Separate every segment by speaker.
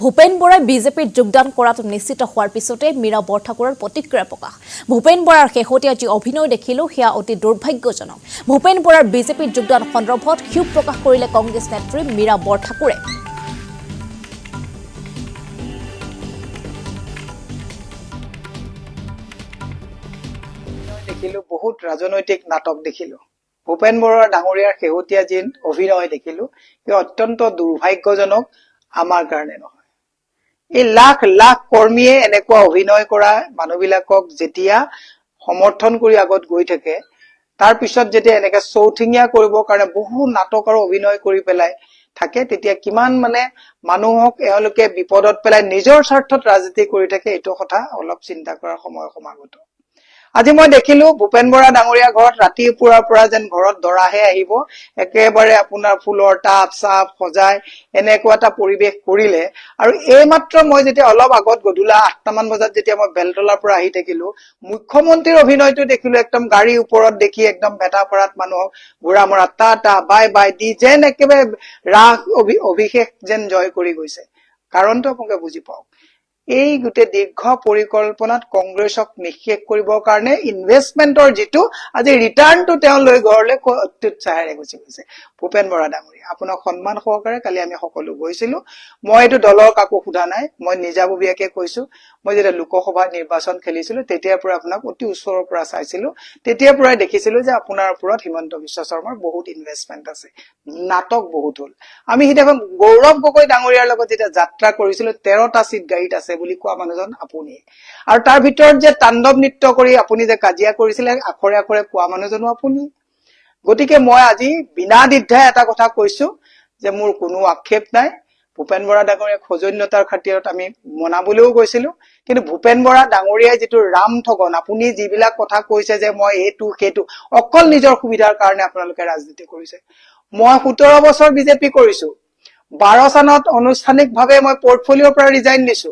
Speaker 1: ভূপেন বৰাই বিজেপিত যোগদান কৰাটো নিশ্চিত হোৱাৰ পিছতে মীৰা বৰঠাকুৰৰ প্ৰতিক্ৰিয়া প্ৰকাশ। ভূপেন বৰাৰ শেহতীয়া যি অভিনয় দেখিলো সেয়া অতি দুৰ্ভাগ্যজনক। ভূপেন বৰাৰ বিজেপিত যোগদান সন্দৰ্ভত ক্ষোভ প্ৰকাশ কৰিলে কংগ্ৰেছ নেত্ৰী মীৰা বৰঠাকুৰে।
Speaker 2: দেখিলো বহুত ৰাজনৈতিক নাটক দেখিলো। ভূপেন বৰা ডাঙৰীয়াৰ শেহতীয়া যি অভিনয় দেখিলো ই অত্যন্ত দুৰ্ভাগ্যজনক আমাৰ কাৰণে নহয়। এই লাখ লাখ কৰ্মীয়ে এনেকুৱা অভিনয় কৰা মানুহবিলাকক যেতিয়া সমৰ্থন কৰি আগত গৈ থাকে, তাৰ পিছত যেতিয়া এনেকে চৌঠিঙীয়া কৰিবৰ কাৰণে বহু নাটক আৰু অভিনয় কৰি পেলাই থাকে, তেতিয়া কিমান মানুহক এওঁলোকে বিপদত পেলাই নিজৰ স্বাৰ্থত ৰাজনীতি কৰি থাকে, এইটো কথা অলপ চিন্তা কৰাৰ সময় সমাগত। আজি মই দেখিলো ভূপেন বৰা ডাঙৰীয়া ঘৰত ৰাতিপুৱাৰ পৰা যেন ঘৰত দৰাহে আহিব, একেবাৰে আপোনাৰ ফুলৰ টাব চাপ সজাই এনেকুৱা এটা পৰিৱেশ কৰিলে। আৰু এইমাত্ৰ মই যেতিয়া অলপ আগত গধূলা 8টামান বজাত যেতিয়া মই বেলতলাৰ পৰা আহি থাকিলো, মুখ্যমন্ত্ৰীৰ অভিনয়টো দেখিলো একদম গাড়ীৰ ওপৰত দেখি একদম বেটাপাৰাত মানুহক ঘোঁৰা মৰা টা বাই বাই দি যেন একেবাৰে ৰাস অভিষেক যেন জয় কৰি গৈছে। কাৰণটো আপোনালোকে বুজি পাওক, এই গোটেই দীৰ্ঘ পৰিকল্পনাত কংগ্ৰেছক নিঃশেষ কৰিবৰ কাৰণে ইনভেষ্টমেন্টৰ যিটো আজি ৰিটাৰ্ণটো তেওঁ লৈ ঘৰলৈ অত্যুৎসাহেৰে গুচি গৈছে। ভূপেন বৰা ডাঙৰীয়া আপোনাক সন্মান সহকাৰে কালি আমি সকলো গৈছিলো। মই এইটো দলৰ কাকো সোধা নাই, মই নিজাববীয়াকে কৈছো। মই যেতিয়া লোকসভা নিৰ্বাচন খেলিছিলো তেতিয়াৰ পৰা আপোনাক অতি ওচৰৰ পৰা চাইছিলো, তেতিয়াৰ পৰাই দেখিছিলো যে আপোনাৰ ওপৰত হিমন্ত বিশ্ব শৰ্মাৰ বহুত ইনভেষ্টমেন্ট আছে, নাটক বহুত হল। আমি সিদিনাখন গৌৰৱ গগৈ ডাঙৰীয়াৰ লগত যেতিয়া যাত্ৰা কৰিছিলো 13টা চিট গাড়ীত আছে বুলি কোৱা মানুহজন আপুনি, আৰু তাৰ ভিতৰত যে তাণ্ডৱ নৃত্য কৰি আপুনি যে কাজিয়া কৰিছিলে আখৰে আখৰে কোৱা মানুহজনো আপুনি। গতিকে মই আজি বিনা দ্বিধাই এটা কথা কৈছো যে মোৰ কোনো আক্ষেপ নাই। ভূপেন বৰা ডাঙৰীয়াক সৌজন্যতাৰ খাতিৰত আমি মনাবলৈও গৈছিলো, কিন্তু ভূপেন বৰা ডাঙৰীয়াই যিটো ৰাম ঠগন, আপুনি যিবিলাক কথা কৈছে যে মই এইটো সেইটো অকল নিজৰ সুবিধাৰ কাৰণে আপোনালোকে ৰাজনীতি কৰিছে। মই 17 বছৰ বিজেপি কৰিছো, 12 চনত আনুষ্ঠানিকভাৱে মই পৰ্টফলিঅ'ৰ পৰা ৰিজাইন দিছো।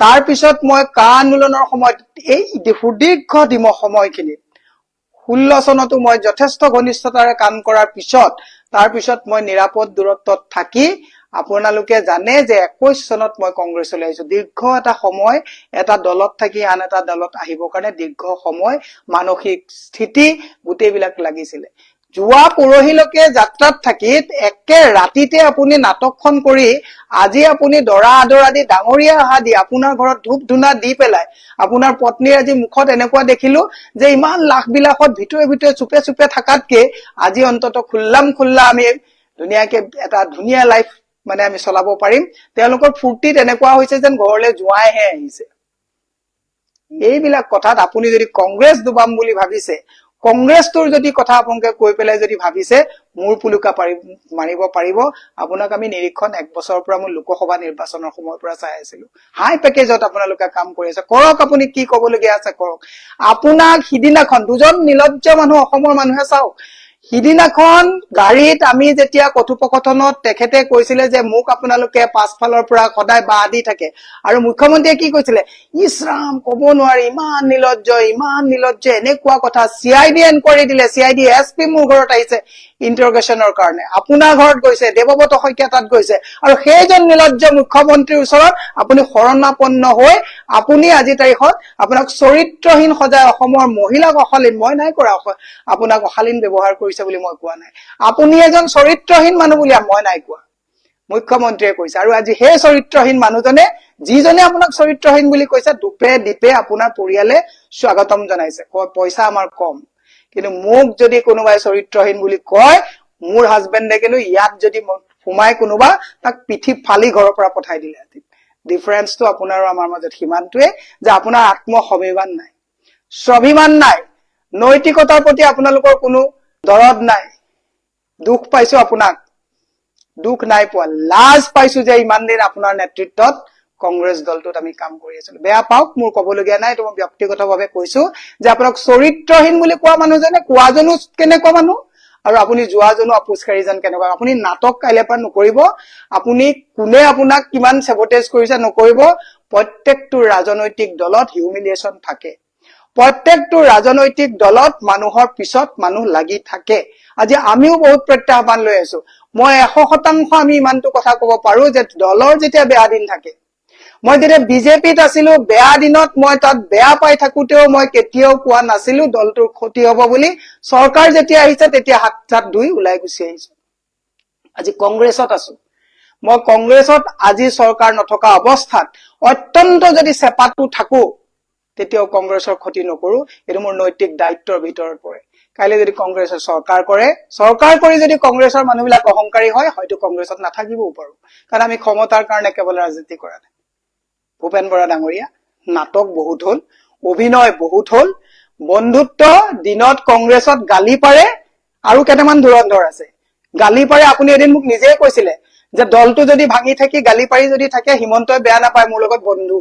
Speaker 2: তাৰ পিছত মই কা আন্দোলনৰ সময়ত এই সুদীৰ্ঘ সময়খিনিত 16 চনতো মই যথেষ্ট ঘনিষ্ঠতাৰে কাম কৰাৰ পিছত তাৰ পিছত মই নিৰাপদ দূৰত্বত থাকি আপোনালোকে জানে যে 21 চনত মই কংগ্ৰেছলৈ আহিছো। দীৰ্ঘ এটা সময় এটা দলত থাকি আন এটা দলত আহিবৰ কাৰণে দীৰ্ঘ সময় মানসিক স্থিতি গোটেইবিলাক লাগিছিলে। যোৱা পৰহিলৈকে যাত্ৰাত থাকি একে ৰাতিতে আপুনি নাটকখন কৰি আজি আপুনি দৰা আদৰা দি ডাঙৰীয়া অহা দি আপোনাৰ ঘৰত ধূপ ধূনা দি পেলাই আপোনাৰ পত্নীৰ আজি মুখত এনেকুৱা দেখিলো যে ইমান লাখ বিলাসত ভিতৰে ভিতৰে চুপে চুপে থাকাতকে আজি অন্তত খুল্লা আমি ধুনীয়াকে এটা ধুনীয়া লাইফ আমি চলাব পাৰিম। তেওঁলোকৰ ফূৰ্তিত এনেকুৱা হৈছে যেন ঘৰলৈ জোঁৱাইহে আহিছে। এইবিলাক কথাত আপুনি যদি কংগ্ৰেছ ডুবাম বুলি ভাবিছে, কংগ্ৰেছটোৰ যদি কথা আপোনালোকে কৈ পেলাই যদি ভাবিছে মূৰ পুলুকা মাৰিব পাৰিব, আপোনাক আমি নিৰীক্ষণ 1 বছৰৰ পৰা মই লোকসভা নিৰ্বাচনৰ সময়ৰ পৰা চাই আছিলো। হাই পেকেজত আপোনালোকে কাম কৰি আছে, কৰক আপুনি কি কবলগীয়া আছে কৰক। আপোনাক সিদিনাখন দুজন নিলজ্জ মানুহ অসমৰ মানুহে চাওক, সিদিনাখন গাড়ীত আমি যেতিয়া কথোপকথনত তেখেতে কৈছিলে যে মোক আপোনালোকে পাছফালৰ পৰা সদায় বাহ দি থাকে, আৰু মুখ্যমন্ত্ৰীয়ে কি কৈছিলে, ইছৰাম কব নোৱাৰি ইমান নিলজ্জ এনেকুৱা কথা। CID এনকোৱাৰী দিলে, CID SP মোৰ ঘৰত আহিছে ইন্টাৰগেশ্যনৰ কাৰণে, আপোনাৰ ঘৰত গৈছে, দেৱব্ৰত শইকীয়া তাত গৈছে, আৰু সেইজন নিলজ্জ মুখ্যমন্ত্ৰীৰ ওচৰত আপুনি শৰণাপন্ন হৈ আপুনি আজি তাৰিখত আপোনাক চৰিত্ৰহীন সজাই অসমৰ মহিলাক অশালীন, মই নাই কৰা আপোনাক অশালীন ব্যৱহাৰ কৰিছে বুলি মই কোৱা নাই, আপুনি এজন চৰিত্ৰহীন মানুহ বুলি মই নাই কোৱা, মুখ্যমন্ত্ৰীয়ে কৈছে। আৰু আজি সেই চৰিত্ৰহীন মানুহজনে, যিজনে আপোনাক চৰিত্ৰহীন বুলি কৈছে, দুপে দ্বীপে আপোনাৰ পৰিয়ালে স্বাগতম জনাইছে, পইচা আমাৰ কম, কিন্তু মোক যদি কোনোবাই চৰিত্ৰহীন বুলি কয়, মোৰ হাজবেণ্ডে কিন্তু ইয়াত যদি সোমাই কোনোবা তাক পিঠি ফালি ঘৰৰ পৰা পঠাই দিলে। ডিফাৰেন্সটো আপোনাৰ আৰু আমাৰ মাজত সিমানটোৱে যে আপোনাৰ আত্মস্বাভিমান নাই, স্বাভিমান নাই, নৈতিকতাৰ প্ৰতি আপোনালোকৰ কোনো দৰদ নাই। দুখ পাইছো আপোনাক, দুখ নাই পোৱা, লাজ পাইছো যে ইমান দিন আপোনাৰ নেতৃত্বত কংগ্ৰেছ দলটোত আমি কাম কৰি আছিলো। বেয়া পাওক, মোৰ কবলগীয়া নাই, এইটো মই ব্যক্তিগতভাৱে কৈছো যে আপোনাক চৰিত্ৰহীন বুলি কোৱা মানুহজনে কোৱাজনো কেনেকুৱা মানুহ, আৰু আপুনি যোৱাজনো আপোচকাৰীজন কেনেকুৱা। আপুনি নাটক কাইলৈ পৰা নকৰিব, আপুনি কোনে আপোনাক কিমান চেবটেজ কৰিছে নকৰিব। প্ৰত্যেকটো ৰাজনৈতিক দলত হিউমিলিয়েশ্যন থাকে, প্ৰত্যেকটো ৰাজনৈতিক দলত মানুহৰ পিছত মানুহ লাগি থাকে। আজি আমিও বহুত প্ৰত্যাহ্বান লৈ আছো। মই 100% আমি ইমানটো কথা ক'ব পাৰো যে দলৰ যেতিয়া বেয়া দিন থাকে, মই যেতিয়া বিজেপিত আছিলো বেয়া দিনত মই তাত বেয়া পাই থাকোতেও মই কেতিয়াও কোৱা নাছিলো দলটোৰ ক্ষতি হ'ব বুলি। চৰকাৰ যেতিয়া আহিছে তেতিয়া হাত চাত ধুই ওলাই গুচি আহিছো। আজি কংগ্ৰেছত আছো, মই কংগ্ৰেছত আজি চৰকাৰ নথকা অৱস্থাত অত্যন্ত যদি চেপাটো থাকো তেতিয়াও কংগ্ৰেছৰ ক্ষতি নকৰো। এইটো মোৰ নৈতিক দায়িত্বৰ ভিতৰত পৰে। কাইলৈ যদি কংগ্ৰেছে চৰকাৰ কৰে, চৰকাৰ কৰি যদি কংগ্ৰেছৰ মানুহবিলাক অহংকাৰী হয়, হয়তো কংগ্ৰেছত নাথাকিবও পাৰো, কাৰণ আমি ক্ষমতাৰ কাৰণে কেৱল ৰাজনীতি কৰা নাই। ভূপেন বৰা ডাঙৰীয়া, নাটক বহুত হল, অভিনয় বহুত হল, বন্ধুত্ব দিনত কংগ্ৰেছত গালি পাৰে আৰু কেইটামান ধুৰন্ধৰ আছে। গালি পাৰে, আপুনি এদিন মোক নিজেই কৈছিলে যে দলটো যদি ভাঙি থাকি গালি পাৰি যদি থাকে হিমন্তই বেয়া নাপায়, মোৰ লগত বন্ধু।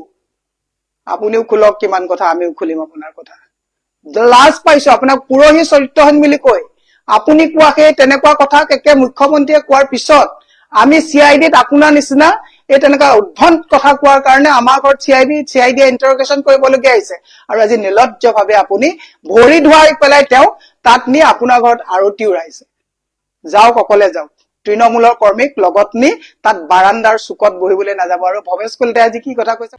Speaker 2: আপুনিও খোলক কিমান কথা, আমিও খুলিম আপোনাৰ কথা। লাজ পাইছো আপোনাক পুৰহি চৰিত্ৰহীন বুলি কৈ আপুনি কোৱা সেই তেনেকুৱা কথা একে মুখ্যমন্ত্ৰীয়ে কোৱাৰ পিছত আমি CIDত আপোনাৰ নিচিনা এই তেনেকুৱা উদ্ভণ্ড কথা কোৱাৰ কাৰণে আমাৰ ঘৰত CIDয়ে ইন্টাৰগেশ্যন কৰিবলগীয়া হৈছে। আৰু আজি নিলজ্জভাৱে আপুনি ভৰি ধুৱাই পেলাই তেওঁ তাত নি আপোনাৰ ঘৰত আৰতি উৰাইছে। যাওক, অকলে যাওক, তৃণমূলৰ কৰ্মীক লগত নি তাত বাৰান্দাৰ চুকত বহিবলৈ নাযাব। আৰু ভৱেশ কলিতাই আজি কি কথা কৈছে।